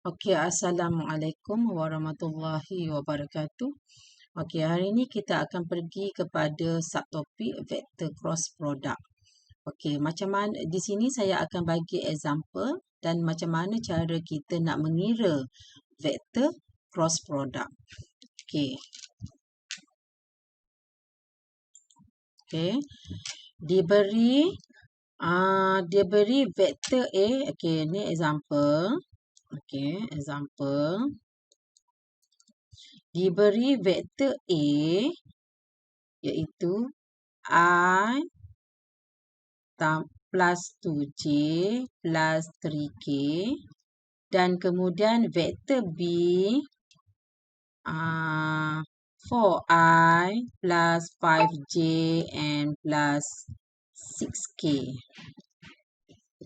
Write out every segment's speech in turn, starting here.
Okey, Assalamualaikum warahmatullahi wabarakatuh. Okey, hari ini kita akan pergi kepada subtopik vektor cross product. Okey, macam mana di sini saya akan bagi example dan macam mana cara kita nak mengira vektor cross product. Okey. Okey. Diberi vektor A. Okey, ni example. Okey, example. Diberi vektor A iaitu I plus 2J plus 3K dan kemudian vektor B 4I plus 5J and plus 6K.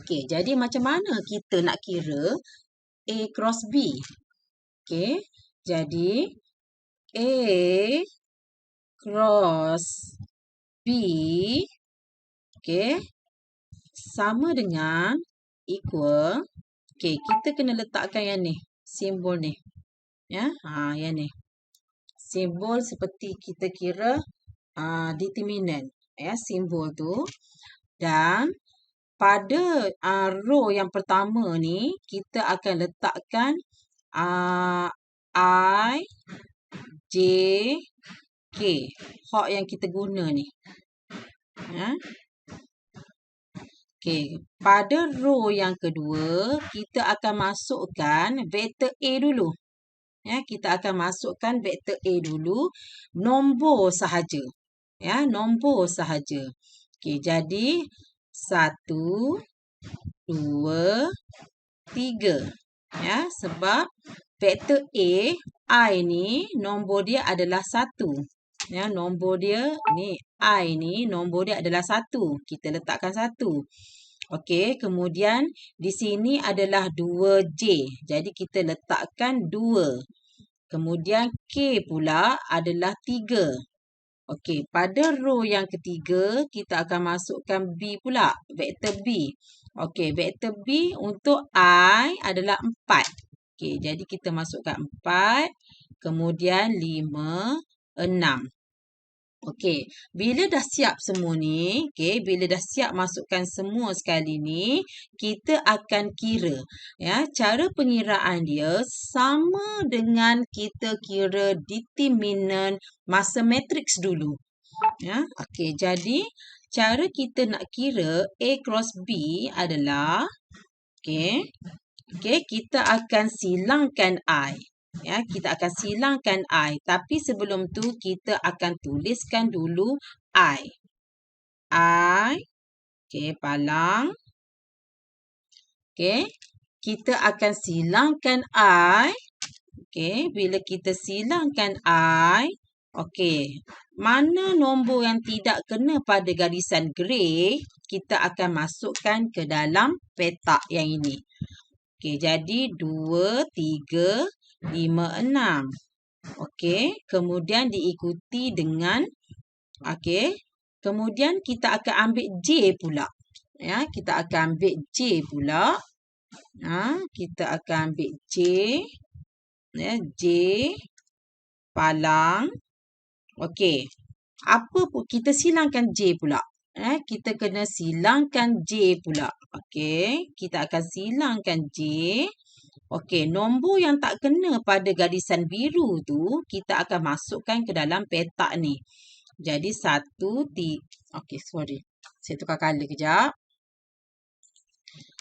Okey, jadi macam mana kita nak kira A cross B? Okey, jadi A cross B, okey, sama dengan equal. Okey, kita kena letakkan yang ni, simbol ni. Ya, yang ni. Simbol seperti kita kira determinant, ya, simbol tu. Dan pada row yang pertama ni kita akan letakkan I, J, K. Hak yang kita guna ni. Ya. Okey, pada row yang kedua kita akan masukkan vektor A dulu. Ya, kita akan masukkan vektor A dulu, nombor sahaja. Ya, nombor sahaja. Okey, jadi 1, 2, 3. Ya, sebab vektor A, I ni nombor dia adalah 1. Ya, nombor dia ni I ni nombor dia adalah 1. Kita letakkan 1. Okey, kemudian di sini adalah 2J. Jadi kita letakkan 2. Kemudian K pula adalah 3. Okey, pada row yang ketiga kita akan masukkan B pula, vektor B. Okey, vektor B untuk I adalah 4. Okey, jadi kita masukkan 4, kemudian 5, 6. Okey, bila dah siap semua ni, bila dah siap masukkan semua sekali ni, kita akan kira. Ya, cara pengiraan dia sama dengan kita kira determinant masa matriks dulu. Ya, okey, jadi cara kita nak kira A cross B adalah kita akan silangkan I. Ya, kita akan silangkan I. Tapi sebelum tu kita akan tuliskan dulu I. Palang. Kita akan silangkan I. Bila kita silangkan I, mana nombor yang tidak kena pada garisan grey, kita akan masukkan ke dalam petak yang ini. Jadi 2, 3, 5, 6. Kemudian diikuti dengan kemudian kita akan ambil J pula. Ya, kita akan ambil J pula. Kita akan ambil J. Ya, J palang. Apa pun kita silangkan J pula. Kita kena silangkan J pula. Kita akan silangkan J. Nombor yang tak kena pada garisan biru tu kita akan masukkan ke dalam petak ni. Jadi 1, 3. Sorry. Saya tukar color kejap.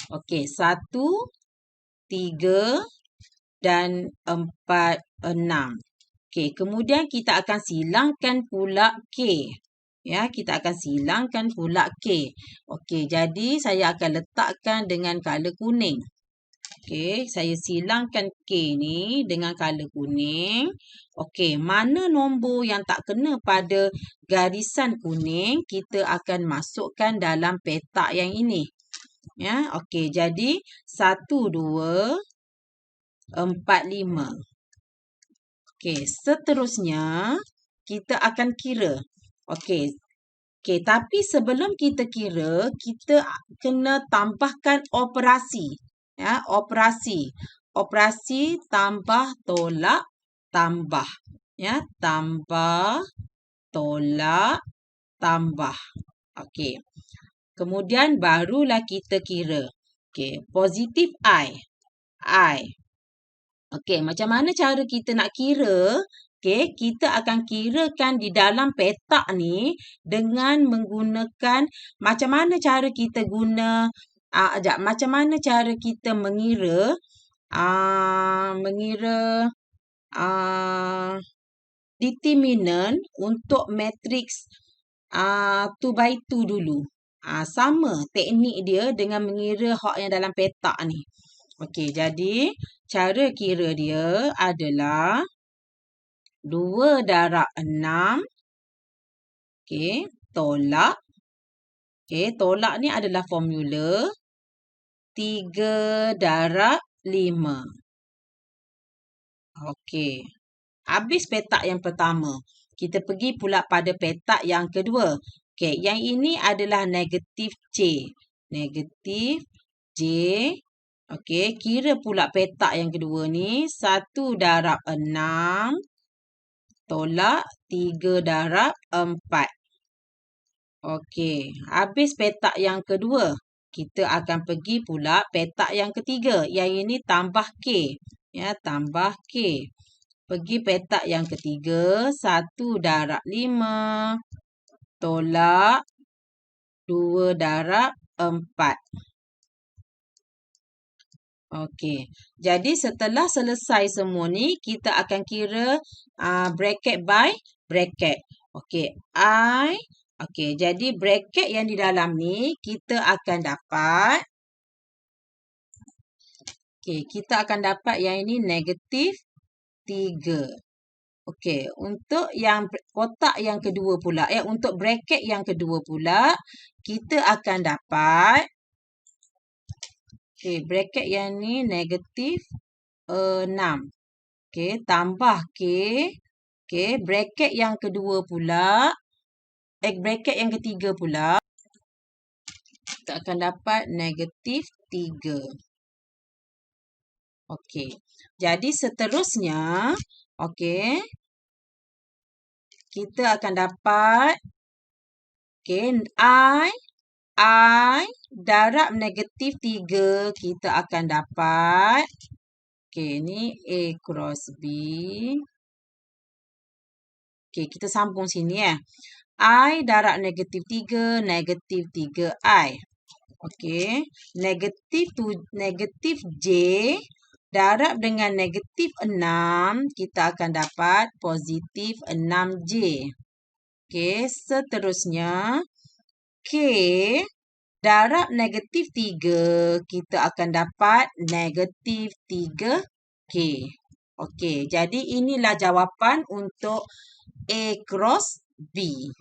1, 3 dan 4, 6. Kemudian kita akan silangkan pula K. Ya, kita akan silangkan pula K. Jadi saya akan letakkan dengan color kuning. Saya silangkan K ni dengan color kuning. Mana nombor yang tak kena pada garisan kuning, kita akan masukkan dalam petak yang ini. Ya, jadi 1, 2, 4, 5. Seterusnya kita akan kira. Tapi sebelum kita kira, kita kena tambahkan operasi. Ya, operasi. operasi tambah tolak tambah. Ya, tambah tolak tambah. Okey. Kemudian barulah kita kira. Okey, positif I. Okey, macam mana cara kita nak kira? Okey, kita akan kirakan di dalam petak ni dengan menggunakan macam mana cara kita guna macam mana cara kita mengira determinant untuk matriks 2 by 2 dulu. Sama teknik dia dengan mengira hak yang dalam petak ni. Okey, jadi cara kira dia adalah 2 darab 6. Okey, tolak. Okey, tolak ni adalah formula 3 darab 5. Okey. Habis petak yang pertama. Kita pergi pula pada petak yang kedua. Okey, yang ini adalah negatif C. Negatif J. Okey, kira pula petak yang kedua ni. 1 darab 6. Tolak 3 darab 4. Okey, habis petak yang kedua. Kita akan pergi pula petak yang ketiga. Yang ini tambah K. Ya, tambah K. Pergi petak yang ketiga. 1 darab 5. Tolak 2 darab 4. Okey. Jadi setelah selesai semua ni, kita akan kira bracket by bracket. Okey. Okey. Jadi bracket yang di dalam ni, kita akan dapat. Okey. Kita akan dapat yang ini negatif 3. Okey, untuk yang kotak yang kedua pula, untuk bracket yang kedua pula, kita akan dapat, okey, bracket yang ni negatif 6. Okey, tambah K. Okey, bracket yang kedua pula, bracket yang ketiga pula, kita akan dapat negatif 3. Okey, jadi seterusnya, okey, kita akan dapat, okey, I darab negatif 3, kita akan dapat, okey, ni A cross B. Okey, kita sambung sini I darab negatif 3, negatif 3I. Okey, negatif J darab dengan negatif 6, kita akan dapat positif 6J. Okey, seterusnya K darab negatif 3, kita akan dapat negatif 3K. Okey, jadi inilah jawapan untuk A cross B.